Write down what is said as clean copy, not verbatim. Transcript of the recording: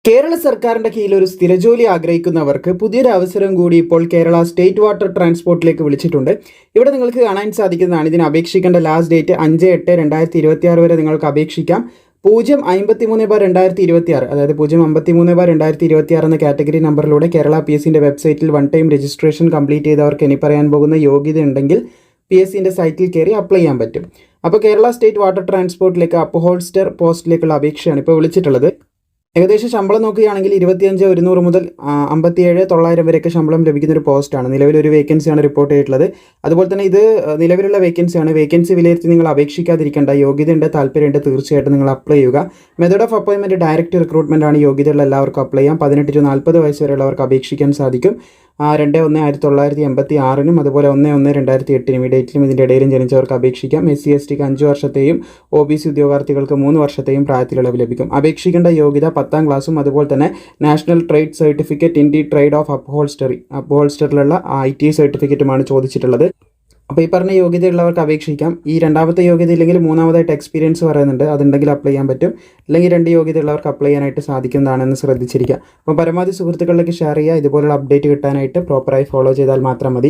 കേരള സർക്കാരിന്റെ കീഴിൽ ഒരു സ്ഥിരജോലി ആഗ്രഹിക്കുന്നവർക്ക് പുതിയൊരു അവസരം കൂടി ഇപ്പോൾ കേരള സ്റ്റേറ്റ് വാട്ടർ ട്രാൻസ്പോർട്ടിലേക്ക് വിളിച്ചിട്ടുണ്ട്. ഇവിടെ നിങ്ങൾക്ക് കാണാൻ സാധിക്കുന്നതാണ് ഇതിന് അപേക്ഷിക്കേണ്ട ലാസ്റ്റ് ഡേറ്റ് 5/8/2026 വരെ നിങ്ങൾക്ക് അപേക്ഷിക്കാം. 053/2026 അതായത് 053/2026 എന്ന കാറ്റഗറി നമ്പറിലൂടെ കേരള PSCന്റെ വെബ്സൈറ്റിൽ വൺ ടൈം രജിസ്ട്രേഷൻ കംപ്ലീറ്റ് ചെയ്തവർക്ക് ഇനി പറയാൻ പോകുന്ന യോഗ്യത ഉണ്ടെങ്കിൽ PSCന്റെ സൈറ്റിൽ കയറി അപ്ലൈ ചെയ്യാൻ പറ്റും. അപ്പോൾ കേരള സ്റ്റേറ്റ് വാട്ടർ ട്രാൻസ്പോർട്ടിലേക്ക് അപ്ഹോൾസ്റ്റർ പോസ്റ്റിലേക്കുള്ള അപേക്ഷയാണ് ഇപ്പോൾ വിളിച്ചിട്ടുള്ളത്. ഏകദേശം ശമ്പളം നോക്കുകയാണെങ്കിൽ 25,100 മുതൽ 57,900 വരെയൊക്കെ ശമ്പളം ലഭിക്കുന്ന ഒരു പോസ്റ്റാണ്. നിലവിലൊരു വേക്കൻസിയാണ് റിപ്പോർട്ട് ചെയ്തിട്ടുള്ളത്. അതുപോലെ തന്നെ ഇത് നിലവിലുള്ള വേക്കൻസിയാണ്. വേക്കൻസി വിലയിരുത്തി നിങ്ങൾ അപേക്ഷിക്കാതിരിക്കേണ്ട. യോഗ്യതയുണ്ട്, താല്പര്യമുണ്ട്, തീർച്ചയായിട്ടും നിങ്ങൾ അപ്ലൈ ചെയ്യുക. Method of appointment direct recruitment ആണ്. യോഗ്യതയുള്ള എല്ലാവർക്കും അപ്ലൈ ചെയ്യാം. 18 to 40 വയസ്സ് വരെയുള്ളവർക്ക് അപേക്ഷിക്കാൻ സാധിക്കും. 2/1/1986 അതുപോലെ 1/1/2008 ഈ ഡേറ്റിലും ഇതിൻ്റെ ഇടയിലും ജനിച്ചവർക്ക് അപേക്ഷിക്കാം. SC STക്ക് 5 വർഷത്തെയും OBC ഉദ്യോഗാർത്ഥികൾക്ക് 3 വർഷത്തെയും പ്രായത്തിലിളവ് ലഭിക്കും. അപേക്ഷിക്കേണ്ട യോഗ്യത 10ാം ക്ലാസ്സും അതുപോലെ തന്നെ national trade certificate in the trade of അപ്ഹോൾസ്റ്ററിലുള്ള ITI സർട്ടിഫിക്കറ്റുമാണ് ചോദിച്ചിട്ടുള്ളത്. അപ്പോൾ ഈ പറഞ്ഞ യോഗ്യതയുള്ളവർക്ക് അപേക്ഷിക്കാം. ഈ രണ്ടാമത്തെ യോഗ്യത ഇല്ലെങ്കിൽ മൂന്നാമതായിട്ട് എക്സ്പീരിയൻസ് പറയുന്നുണ്ട്. അതുണ്ടെങ്കിൽ അപ്ലൈ ചെയ്യാൻ പറ്റും. അല്ലെങ്കിൽ 2 യോഗ്യതയുള്ളവർക്ക് അപ്ലൈ ചെയ്യാനായിട്ട് സാധിക്കുന്നതാണെന്ന് ശ്രദ്ധിച്ചിരിക്കുക. അപ്പോൾ പരമാവധി സുഹൃത്തുക്കളിലേക്ക് ഷെയർ ചെയ്യുക. ഇതുപോലുള്ള അപ്ഡേറ്റ് കിട്ടാനായിട്ട് പ്രോപ്പറായി ഫോളോ ചെയ്താൽ മാത്രം മതി.